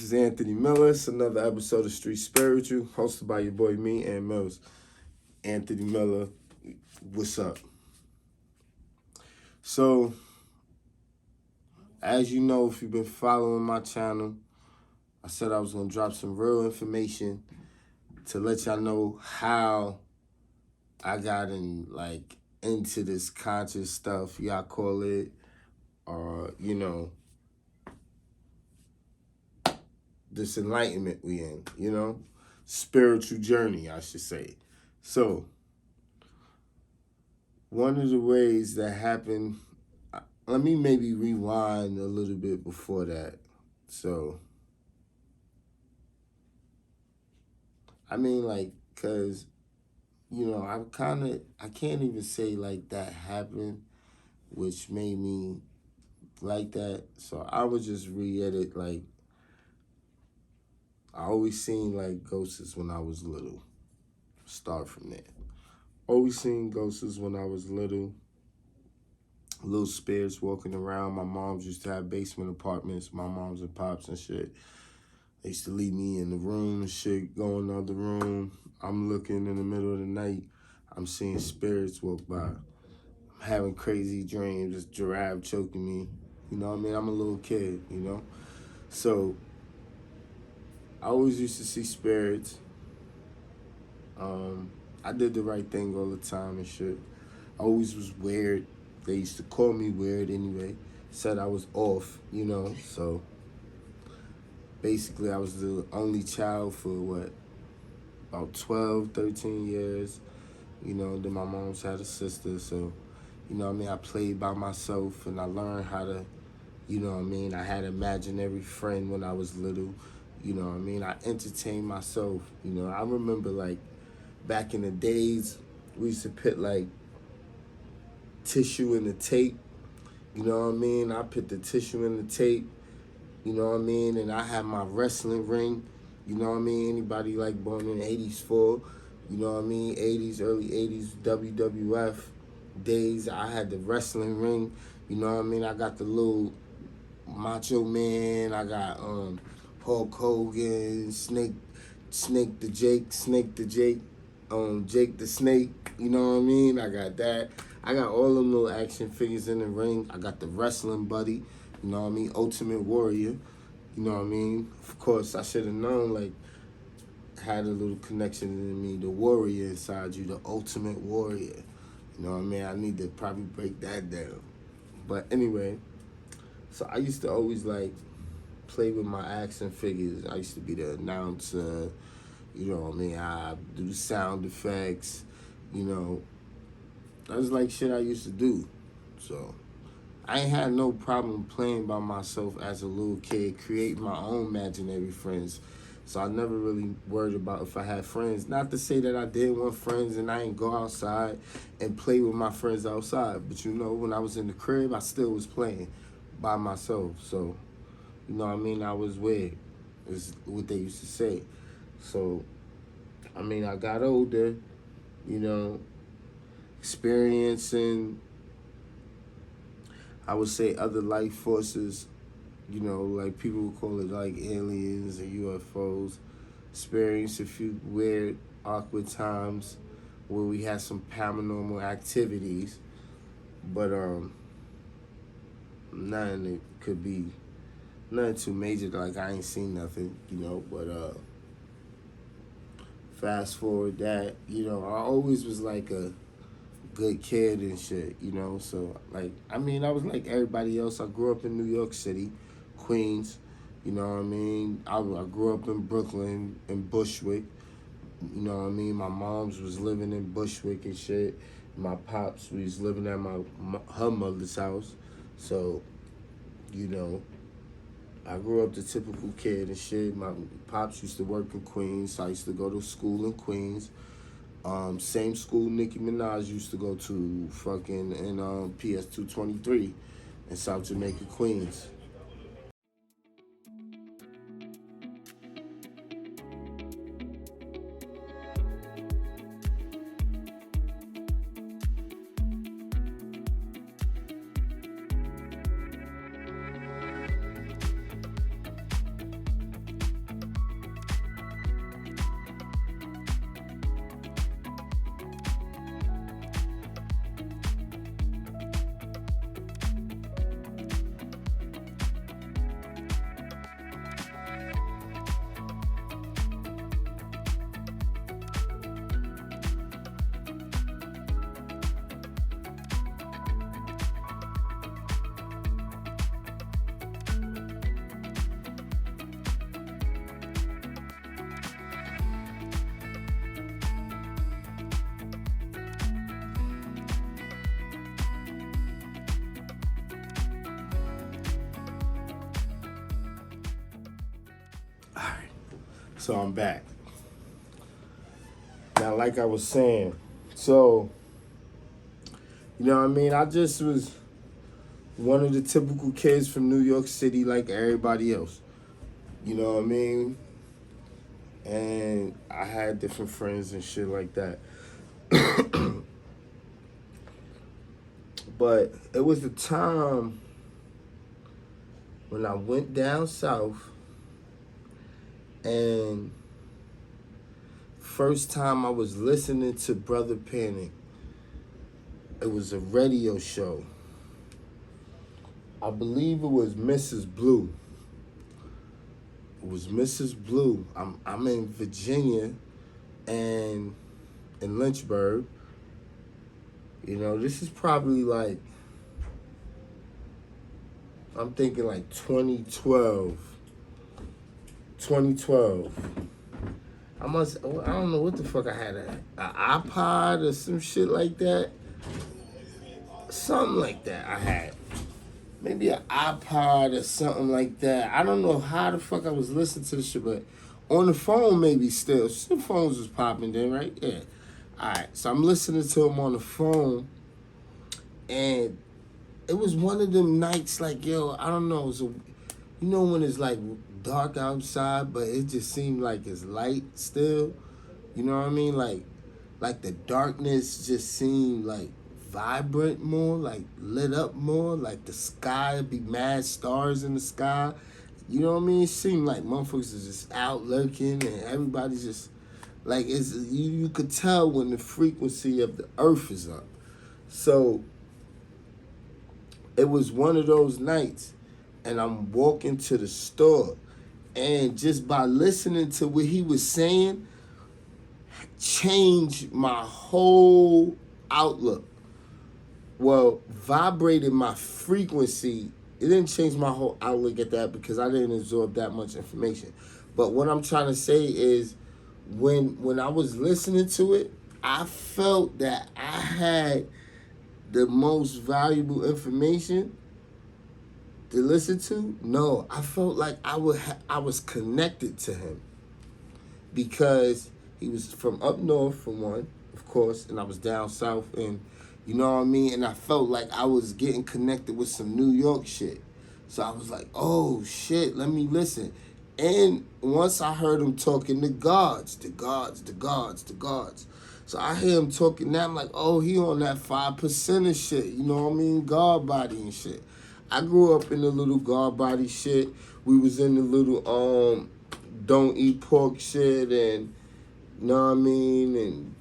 is Anthony Miller. It's another episode of Street Spiritual, hosted by your boy, me, and Mills. Anthony Miller, what's up? So, as you know, if you've been following my channel, I said I was going to drop some real information to let y'all know how I got into this conscious stuff, y'all call it, or, this enlightenment we in, spiritual journey, I should say. So, one of the ways that happened, let me maybe rewind a little bit before that. So, cause, I can't even say that happened, which made me like that. So I would just re-edit, I always seen ghosts when I was little. Start from there. Always seen ghosts when I was little spirits walking around. My moms used to have basement apartments, my moms and pops and shit. They used to leave me in the room and shit, go in the other room. I'm looking in the middle of the night. I'm seeing spirits walk by. I'm having crazy dreams, this giraffe choking me. You know what I mean? I'm a little kid, So, I always used to see spirits. I did the right thing all the time and shit. I always was weird. They used to call me weird anyway. Said I was off, So, basically, I was the only child for, about 12, 13 years. Then my mom's had a sister, so, I played by myself and I learned how to, I had an imaginary friend when I was little. I entertained myself. I remember, back in the days, we used to put, tissue in the tape. I put the tissue in the tape, and I had my wrestling ring. Anybody born in the 80s for, 80s, early 80s, WWF days, I had the wrestling ring. I got the little Macho Man, I got Hulk Hogan, Snake the Jake, Jake the Snake, I got that. I got all them little action figures in the ring. I got the wrestling buddy, Ultimate Warrior, Of course, I should have known, had a little connection in me, the warrior inside you, the ultimate warrior. I need to probably break that down. But anyway, so I used to always, play with my action figures. I used to be the announcer, I do the sound effects, That was, shit I used to do. So, I ain't had no problem playing by myself as a little kid, creating my own imaginary friends. So I never really worried about if I had friends. Not to say that I didn't want friends and I ain't go outside and play with my friends outside. But when I was in the crib, I still was playing by myself. So, I was weird, is what they used to say. So, I got older, experiencing, I would say, other life forces, people would call it aliens or UFOs. Experienced a few weird, awkward times where we had some paranormal activities, but nothing that could be nothing too major. I ain't seen nothing, but fast forward that, I always was a good kid and shit, so I was like everybody else. I grew up in New York City, Queens, I grew up in Brooklyn, in Bushwick, my mom's was living in Bushwick and shit. My pops was living at her mother's house, so, I grew up the typical kid and shit. My pops used to work in Queens, so I used to go to school in Queens. Same school Nicki Minaj used to go to, fucking in PS 223 in South Jamaica, Queens. Alright. So I'm back. Now, like I was saying, so, you know what I mean? I just was one of the typical kids from New York City like everybody else. You know what I mean? And I had different friends and shit like that. But it was the time when I went down south and first time I was listening to Brother Panic. It was a radio show. I believe it was Mrs. Blue. It was Mrs. Blue. I'm in Virginia and in Lynchburg. You know, this is probably like, I'm thinking like 2012. I don't know what the fuck I had, an iPod or some shit like that. Something like that I had. Maybe an iPod or something like that. I don't know how the fuck I was listening to this shit, but on the phone maybe still. Some phones was popping then, right? Yeah. Alright, so I'm listening to him on the phone, and it was one of them nights like, yo, I don't know, you know when it's like dark outside, but it just seemed like it's light still? You know what I mean? Like the darkness just seemed like vibrant more, like lit up more, like the sky would be mad stars in the sky. You know what I mean? It seemed like motherfuckers is just out lurking and everybody's just like, it's you could tell when the frequency of the earth is up. So it was one of those nights, and I'm walking to the store, and just by listening to what he was saying, changed my whole outlook. Well, vibrated my frequency. It didn't change my whole outlook at that because I didn't absorb that much information. But what I'm trying to say is, when I was listening to it, I felt that I had the most valuable information to listen to. No, I felt like I was connected to him because he was from up north, for one, of course, and I was down south, and you know what I mean? And I felt like I was getting connected with some New York shit. So I was like, oh shit, let me listen. And once I heard him talking the gods. So I hear him talking now, I'm like, oh, he on that 5% of shit, you know what I mean? God body and shit. I grew up in the little God body shit. We was in the little don't eat pork shit, and you know what I mean?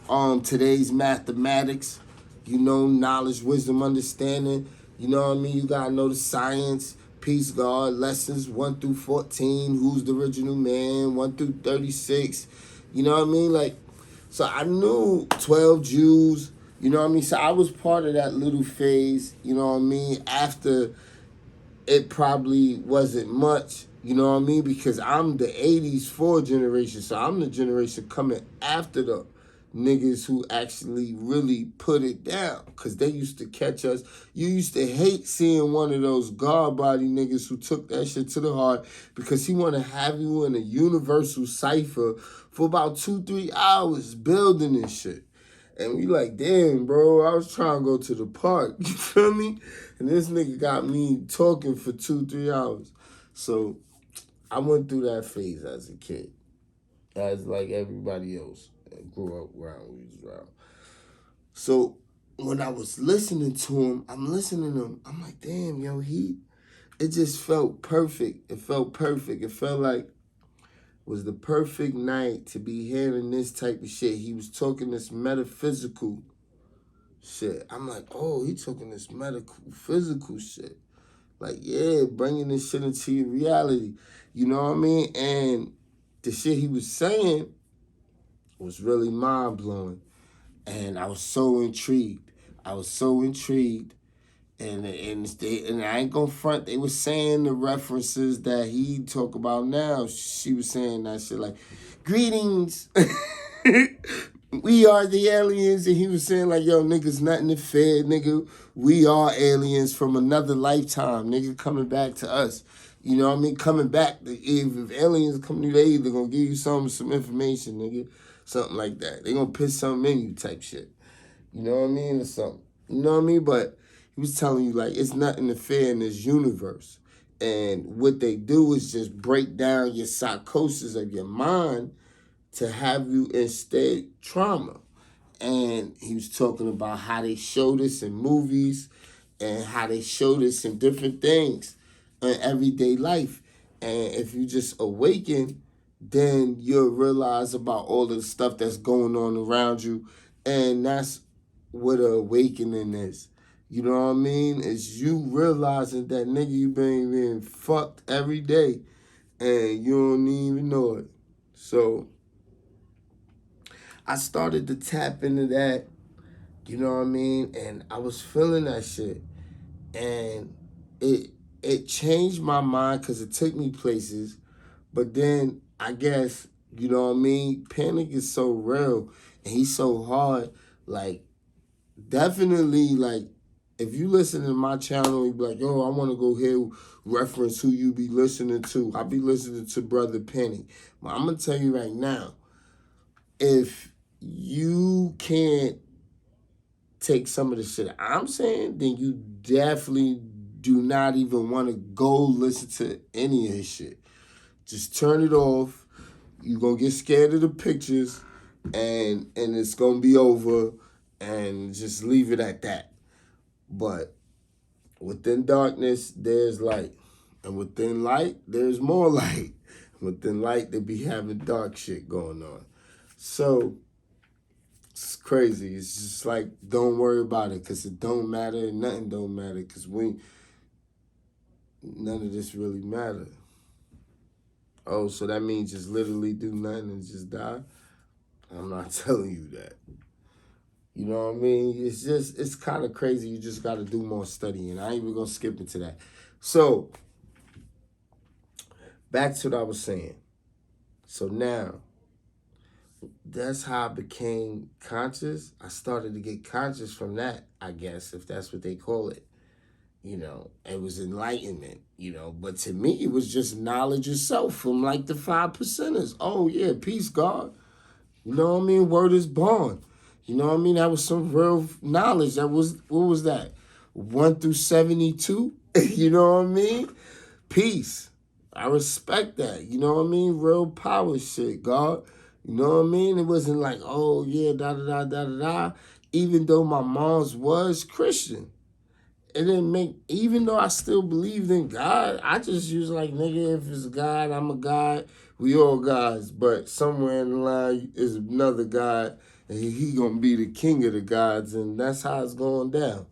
And today's mathematics, you know, knowledge, wisdom, understanding, you know what I mean? You gotta know the science. Peace, God, lessons 1 through 14, who's the original man, 1 through 36, you know what I mean? Like, so I knew 12 Jews, you know what I mean? So I was part of that little phase, you know what I mean? After it probably wasn't much, you know what I mean? Because I'm the 80s 4 generation, so I'm the generation coming after the niggas who actually really put it down, because they used to catch us. You used to hate seeing one of those God body niggas who took that shit to the heart because he want to have you in a universal cipher for about 2-3 hours building this shit. And we like, damn, bro, I was trying to go to the park, you feel me? And this nigga got me talking for 2-3 hours. So I went through that phase as a kid, as like everybody else. Grew up around, we was around. So when I was listening to him, I'm like, damn, yo, it just felt perfect. It felt perfect. It felt like it was the perfect night to be hearing this type of shit. He was talking this metaphysical shit. I'm like, oh, he talking this physical shit. Like, yeah, bringing this shit into your reality. You know what I mean? And the shit he was saying was really mind-blowing. And I was so intrigued. And I ain't gonna front, they were saying the references that he talk about now. She was saying that shit like, greetings. We are the aliens. And he was saying like, yo, niggas nothing to fear, nigga. We are aliens from another lifetime, nigga, coming back to us. You know what I mean? Coming back, if aliens come to you, they either gonna give you some information, nigga, something like that. They gonna put something in you type shit. You know what I mean? Or something. You know what I mean? But he was telling you, like, it's nothing to fear in this universe. And what they do is just break down your psychosis of your mind to have you instead trauma. And he was talking about how they show this in movies and how they show this in different things in everyday life. And if you just awaken, then you'll realize about all of the stuff that's going on around you. And that's what an awakening is. You know what I mean? It's you realizing that nigga you been being fucked every day and you don't even know it. So I started to tap into that, you know what I mean? And I was feeling that shit. And it changed my mind because it took me places. But then I guess, you know what I mean? Panic is so real and he's so hard. Like, definitely, like, if you listen to my channel, you be like, yo, I want to go hear reference who you be listening to. I be listening to Brother Penny. But I'm going to tell you right now, if you can't take some of the shit I'm saying, then you definitely do not even want to go listen to any of his shit. Just turn it off. You're going to get scared of the pictures and it's going to be over and just leave it at that. But within darkness, there's light. And within light, there's more light. Within light, they be having dark shit going on. So it's crazy. It's just like, don't worry about it because it don't matter and nothing don't matter because none of this really matter. Oh, so that means just literally do nothing and just die? I'm not telling you that. You know what I mean? It's kind of crazy. You just got to do more studying. I ain't even going to skip into that. So, back to what I was saying. So now, that's how I became conscious. I started to get conscious from that, I guess, if that's what they call it. You know, it was enlightenment, you know. But to me, it was just knowledge itself from like the 5%ers. Oh, yeah, peace, God. You know what I mean? Word is born. You know what I mean? That was some real knowledge. That was, what was that? 1 through 72? You know what I mean? Peace. I respect that. You know what I mean? Real power shit, God. You know what I mean? It wasn't like, oh, yeah, da-da-da-da-da-da. Even though my mom's was Christian. It didn't make, even though I still believed in God, I just was like, nigga, if it's God, I'm a God. We all gods. But somewhere in the line is another God, and he gonna be the king of the gods, and that's how it's going down.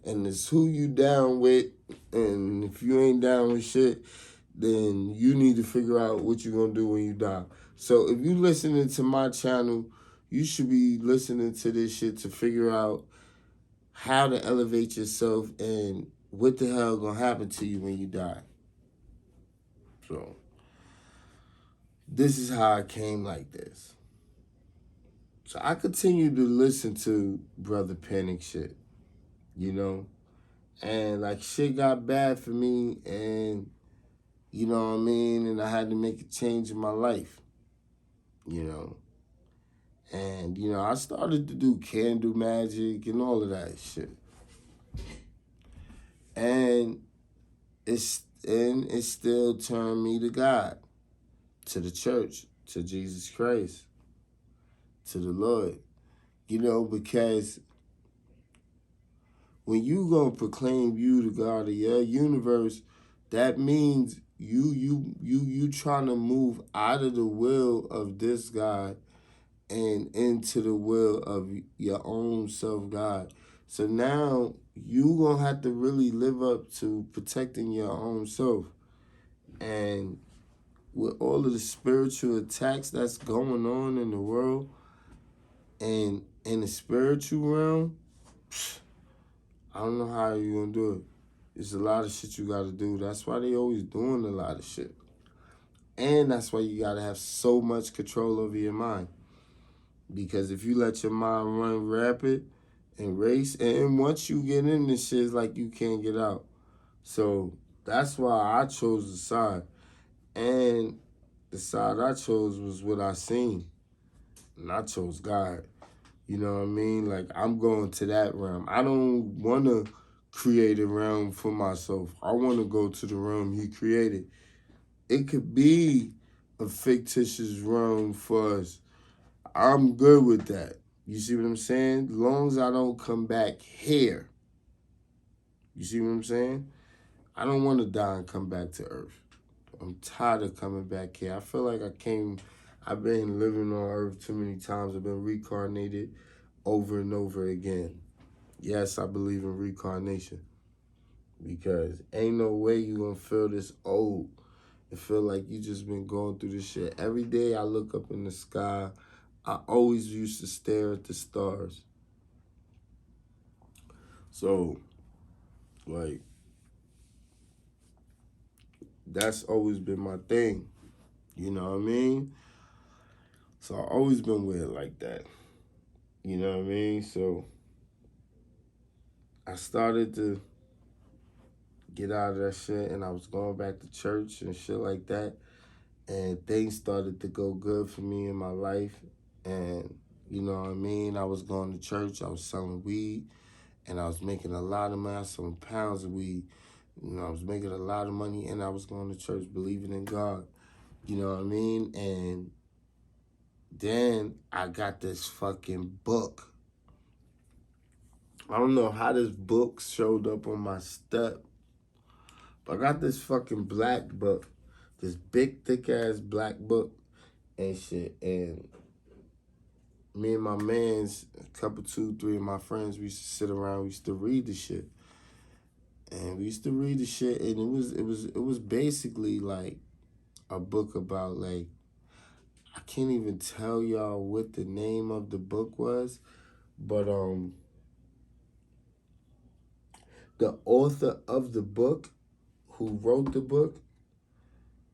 And it's who you down with, and if you ain't down with shit, then you need to figure out what you're gonna do when you die. So if you listening to my channel, you should be listening to this shit to figure out how to elevate yourself and what the hell gonna happen to you when you die. So this is how I came like this. So I continue to listen to Brother Panic shit, you know, and like shit got bad for me, and you know what I mean, and I had to make a change in my life, you know. And, you know, I started to do candle magic and all of that shit. And it still turned me to God, to the church, to Jesus Christ, to the Lord. You know, because when you gonna proclaim you the God of your universe, that means you trying to move out of the will of this God and into the will of your own self, God. So now you gonna have to really live up to protecting your own self. And with all of the spiritual attacks that's going on in the world and in the spiritual realm, I don't know how you're gonna do it. There's a lot of shit you gotta do. That's why they always doing a lot of shit. And that's why you gotta have so much control over your mind. Because if you let your mind run rapid and race, and once you get in this shit, it's like you can't get out. So that's why I chose the side. And the side I chose was what I seen. And I chose God. You know what I mean? Like, I'm going to that realm. I don't want to create a realm for myself. I want to go to the realm he created. It could be a fictitious realm for us. I'm good with that. You see what I'm saying? As long as I don't come back here. You see what I'm saying? I don't want to die and come back to Earth. I'm tired of coming back here. I feel like I've been living on Earth too many times. I've been reincarnated over and over again. Yes, I believe in reincarnation because ain't no way you gonna feel this old and feel like you just been going through this shit. Every day I look up in the sky, I always used to stare at the stars. So, like, that's always been my thing. You know what I mean? So I always been weird like that. You know what I mean? So I started to get out of that shit and I was going back to church and shit like that. And things started to go good for me in my life. And you know what I mean? I was going to church, I was selling weed, and I was making a lot of money. I was selling pounds of weed. You know, I was making a lot of money and I was going to church believing in God. You know what I mean? And then I got this fucking book. I don't know how this book showed up on my step, but I got this fucking black book, this big thick ass black book and shit. And me and my mans, a couple, two, three of my friends, we used to sit around, we used to read the shit. And we used to read the shit, and it was basically like a book about, like, I can't even tell y'all what the name of the book was, but the author of the book, who wrote the book,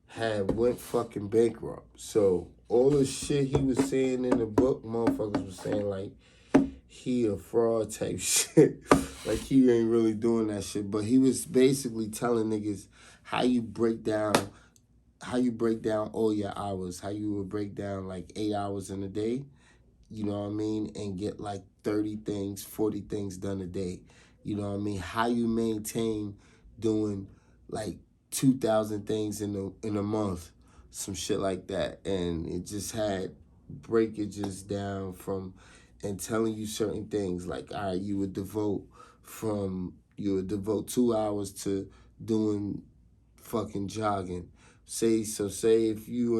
had went fucking bankrupt. So all the shit he was saying in the book, motherfuckers was saying like he a fraud type shit. Like he ain't really doing that shit. But he was basically telling niggas how you break down all your hours, how you would break down like 8 hours in a day, you know what I mean, and get like 30 things, 40 things done a day. You know what I mean? How you maintain doing like 2,000 things in a month, some shit like that. And it just had breakages down from and telling you certain things like, all right, you would devote 2 hours to doing fucking jogging. Say if you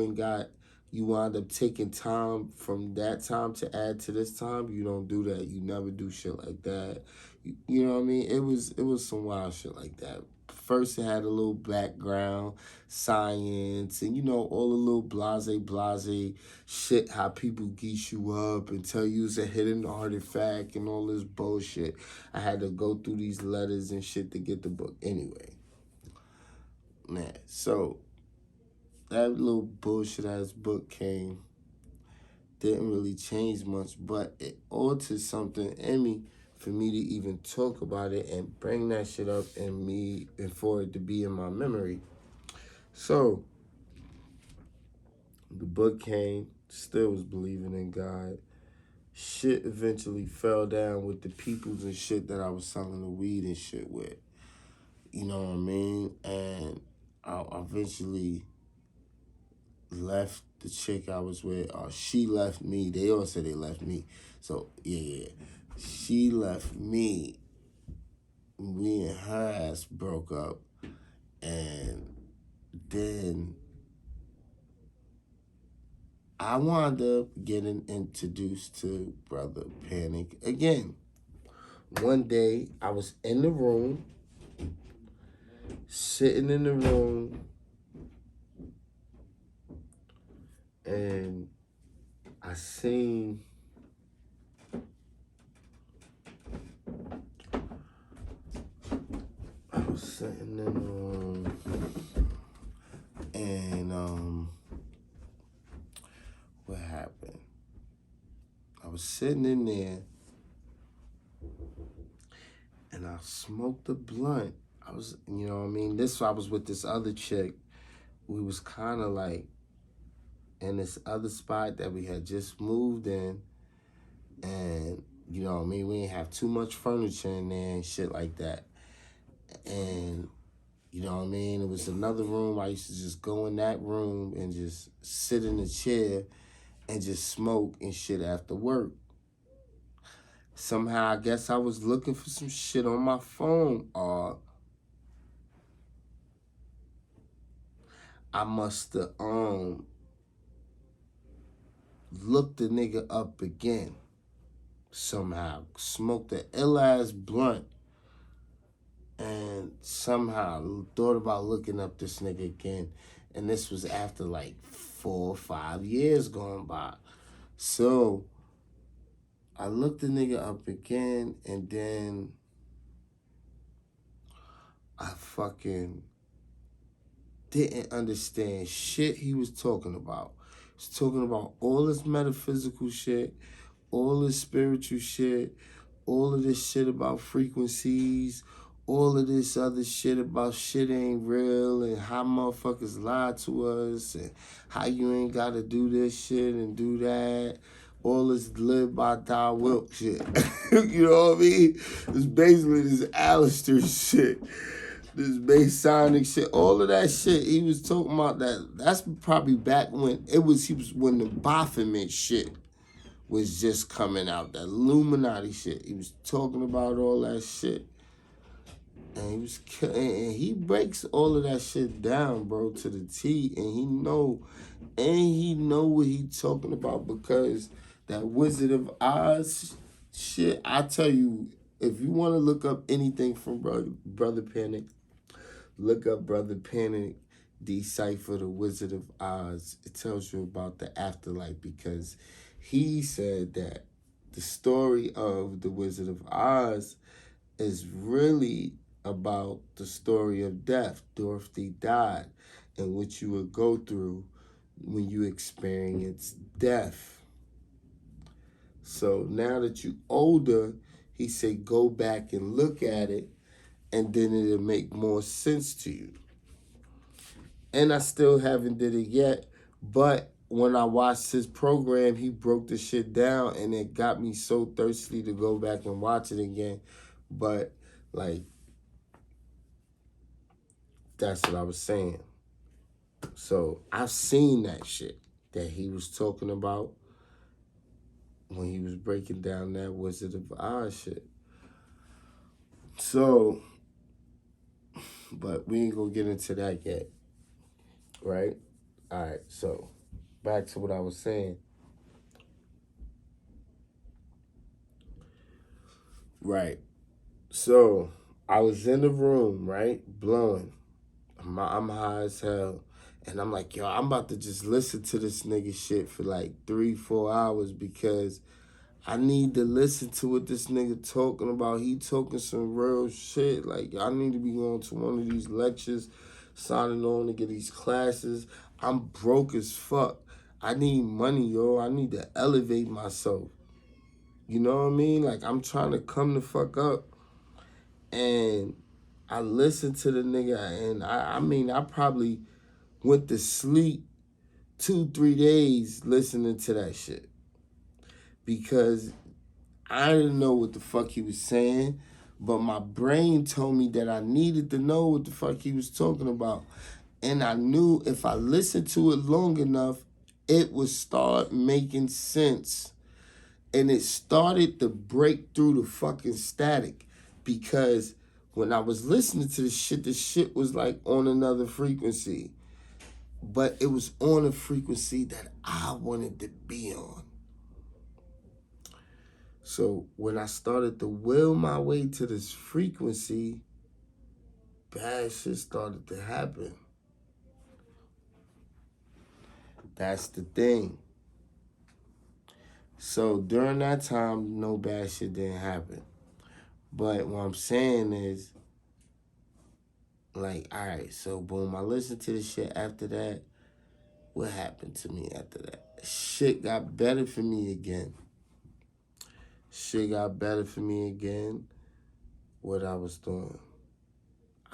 wind up taking time from that time to add to this time, you don't do that. You never do shit like that. You know what I mean? It was some wild shit like that. First, it had a little background, science, and all the little blase shit, how people geese you up and tell you it's a hidden artifact and all this bullshit. I had to go through these letters and shit to get the book. Anyway, man, so that little bullshit ass book came, didn't really change much, but it altered something in me for me to even talk about it and bring that shit up in me and for it to be in my memory. So the book came, still was believing in God. Shit eventually fell down with the peoples and shit that I was selling the weed and shit with. You know what I mean? And I eventually left the chick I was with, or she left me. They all said they left me. So, yeah. She left me. Me and her ass broke up. And then I wound up getting introduced to Brother Panic again. One day, I was in the room, sitting in the room, and I seen I was sitting in the room, and what happened? I was sitting in there, and I smoked a blunt. I was, you know what I mean? I was with this other chick. We was kind of like in this other spot that we had just moved in. And, you know what I mean? We didn't have too much furniture in there and shit like that. And, you know what I mean? It was another room. I used to just go in that room and just sit in a chair and just smoke and shit after work. Somehow, I guess I was looking for some shit on my phone, or I must have looked the nigga up again somehow. Smoked the ill-ass blunt and somehow thought about looking up this nigga again. And this was after like 4 or 5 years going by. So I looked the nigga up again, and then I fucking didn't understand shit he was talking about. He was talking about all this metaphysical shit, all this spiritual shit, all of this shit about frequencies, all of this other shit about shit ain't real, and how motherfuckers lie to us, and how you ain't gotta do this shit and do that. All this live by die Wilk shit. You know what I mean? It's basically this Alistair shit. This Masonic shit, all of that shit. He was talking about that. That's probably back when when the Baphomet shit was just coming out, that Illuminati shit. He was talking about all that shit. And he breaks all of that shit down, bro, to the T, and he know what he talking about, because that Wizard of Oz shit, I tell you, if you want to look up anything from Brother Panic, look up Brother Panic, Decipher the Wizard of Oz. It tells you about the afterlife, because he said that the story of the Wizard of Oz is really about the story of death. Dorothy died, and what you would go through when you experience death. So now that you're older, he said go back and look at it, and then it'll make more sense to you. And I still haven't did it yet, but when I watched his program, he broke the shit down, and it got me so thirsty to go back and watch it again. But like, that's what I was saying. So I've seen that shit that he was talking about when he was breaking down that Wizard of Oz shit. So, but we ain't gonna get into that yet, right? All right, so back to what I was saying. Right. So I was in the room, right, blowing. I'm high as hell. And I'm like, yo, I'm about to just listen to this nigga shit for like 3-4 hours, because I need to listen to what this nigga talking about. He talking some real shit. Like, I need to be going to one of these lectures, signing on to get these classes. I'm broke as fuck. I need money, yo. I need to elevate myself. You know what I mean? Like, I'm trying to come the fuck up. And I listened to the nigga, and I probably went to sleep 2-3 days listening to that shit, because I didn't know what the fuck he was saying, but my brain told me that I needed to know what the fuck he was talking about. And I knew if I listened to it long enough, it would start making sense. And it started to break through the fucking static, because when I was listening to the shit was like on another frequency. But it was on a frequency that I wanted to be on. So when I started to will my way to this frequency, bad shit started to happen. That's the thing. So during that time, no bad shit didn't happen. But what I'm saying is, like, all right, so boom, I listened to the shit after that. What happened to me after that? Shit got better for me again. Shit got better for me again. What I was doing,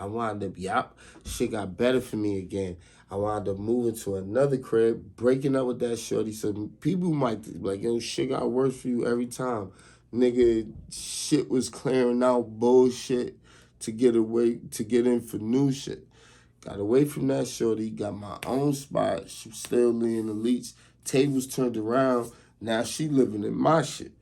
I wound up, shit got better for me again. I wound up moving to another crib, breaking up with that shorty. So people might be like, yo, shit got worse for you every time. Nigga, shit was clearing out bullshit to get in for new shit. Got away from that shorty, got my own spot. She was still laying the leech. Tables turned around. Now she living in my shit.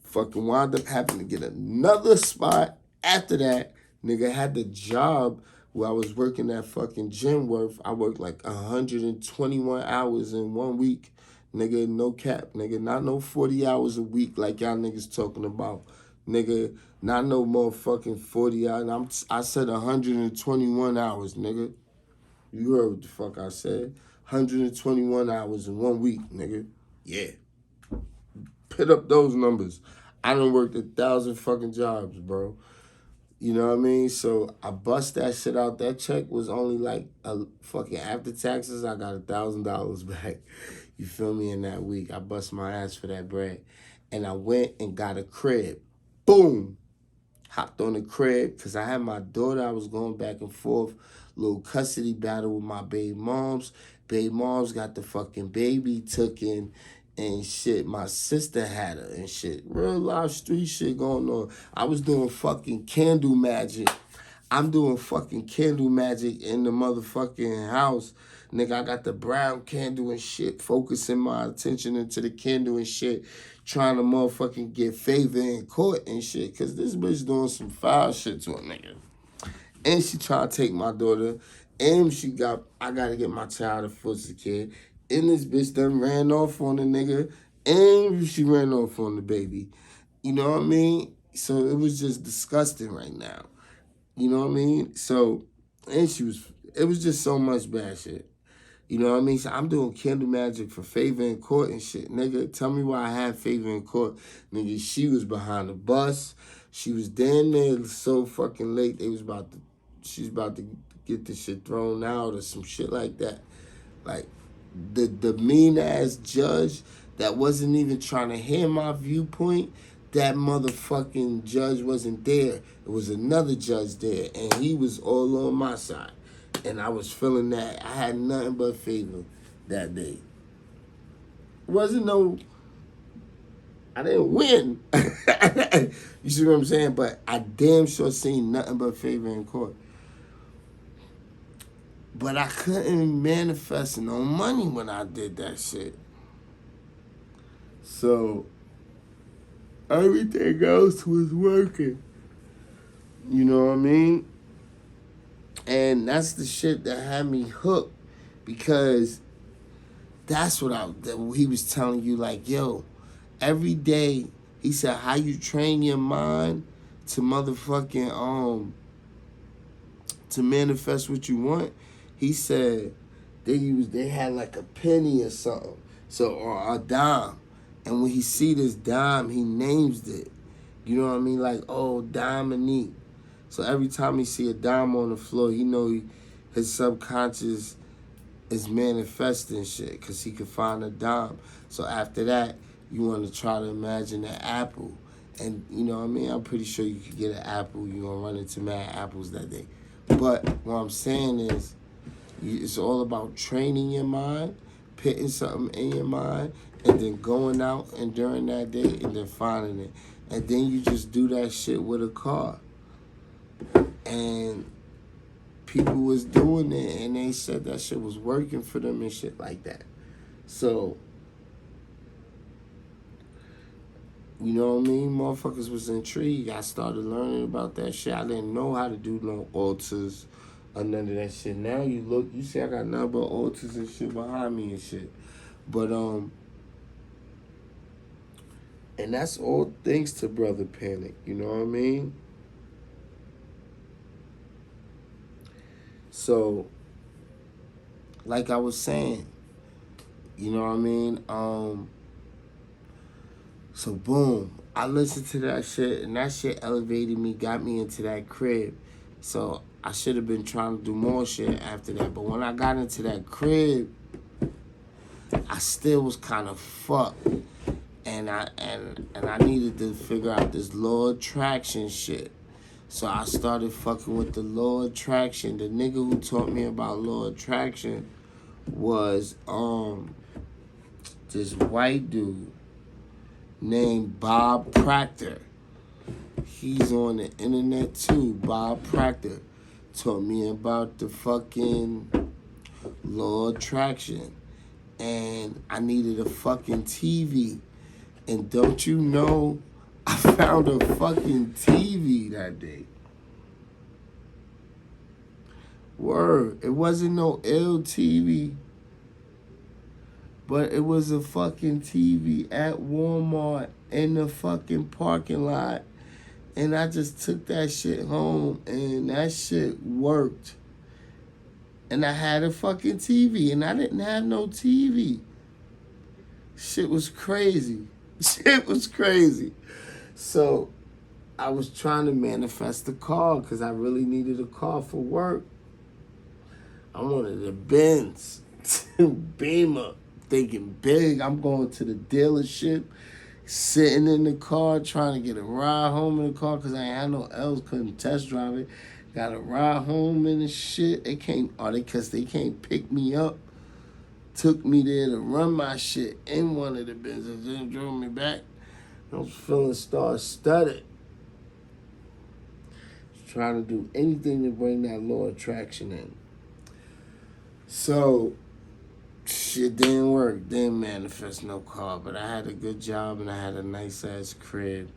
Fucking wound up having to get another spot after that. Nigga had the job where I was working at fucking Genworth. I worked like 121 hours in 1 week. Nigga, no cap. Nigga, not no 40 hours a week like y'all niggas talking about. Nigga, not no motherfucking 40 hours. I said 121 hours, nigga. You heard what the fuck I said. 121 hours in 1 week, nigga. Yeah. Put up those numbers. I done worked 1,000 fucking jobs, bro. You know what I mean? So I bust that shit out. That check was only like a fucking after taxes. I got $1,000 back. You feel me? In that week, I bust my ass for that bread, and I went and got a crib. Boom. Hopped on the crib because I had my daughter. I was going back and forth, little custody battle with my baby moms. Baby moms got the fucking baby took in and shit. My sister had her and shit. Real life street shit going on. I was doing fucking candle magic. I'm doing fucking candle magic in the motherfucking house. Nigga, I got the brown candle and shit, focusing my attention into the candle and shit, trying to motherfucking get favor in court and shit, because this bitch doing some foul shit to a nigga. And she trying to take my daughter, and I got to get my child a foster kid, and this bitch done ran off on the nigga, and she ran off on the baby. You know what I mean? So it was just disgusting right now. You know what I mean? So, and it was just so much bad shit. You know what I mean? So I'm doing candle magic for favor in court and shit. Nigga, tell me why I had favor in court. Nigga, she was behind the bus. She was damn near so fucking late. She's about to get this shit thrown out or some shit like that. Like, the mean ass judge that wasn't even trying to hear my viewpoint, that motherfucking judge wasn't there. It was another judge there, and he was all on my side. And I was feeling that. I had nothing but favor that day. I didn't win. You see what I'm saying? But I damn sure seen nothing but favor in court. But I couldn't manifest no money when I did that shit. So everything else was working. You know what I mean? And that's the shit that had me hooked, because that's what he was telling you, like, yo, every day, he said, how you train your mind to motherfucking, to manifest what you want. He said they had like a penny or something, or a dime. And when he see this dime, he names it. You know what I mean? Like, oh, Dominique. So every time he see a dime on the floor, he know his subconscious is manifesting shit, because he could find a dime. So after that, you want to try to imagine an apple. And you know what I mean? I'm pretty sure you could get an apple. You're going to run into mad apples that day. But what I'm saying is, it's all about training your mind, putting something in your mind, and then going out and during that day and then finding it. And then you just do that shit with a car. And people was doing it, and they said that shit was working for them and shit like that. So, you know what I mean? Motherfuckers was intrigued. I started learning about that shit. I didn't know how to do no altars or none of that shit. Now you see I got nothing but altars and shit behind me and shit. But, and that's all thanks to Brother Panic, you know what I mean? So, like I was saying, you know what I mean? So boom, I listened to that shit, and that shit elevated me, got me into that crib. So I should have been trying to do more shit after that. But when I got into that crib, I still was kind of fucked. And I needed to figure out this law of attraction shit. So I started fucking with the law of attraction. The nigga who taught me about law of attraction was this white dude named Bob Proctor. He's on the internet too. Bob Proctor taught me about the fucking law of attraction. And I needed a fucking TV. And don't you know, I found a fucking TV that day. Word. It wasn't no LTV. But it was a fucking TV at Walmart in the fucking parking lot. And I just took that shit home and that shit worked. And I had a fucking TV and I didn't have no TV. Shit was crazy. Shit was crazy. So I was trying to manifest a car because I really needed a car for work. I wanted a Benz, Beamer, thinking big. I'm going to the dealership, sitting in the car, trying to get a ride home in the car because I ain't had no else, couldn't test drive it. Got a ride home and the shit. Because they can't pick me up. Took me there to run my shit in one of the Benzes, then drove me back. I was feeling star-studded. Trying to do anything to bring that law of attraction in. So, shit didn't work. Didn't manifest no car. But I had a good job and I had a nice-ass crib.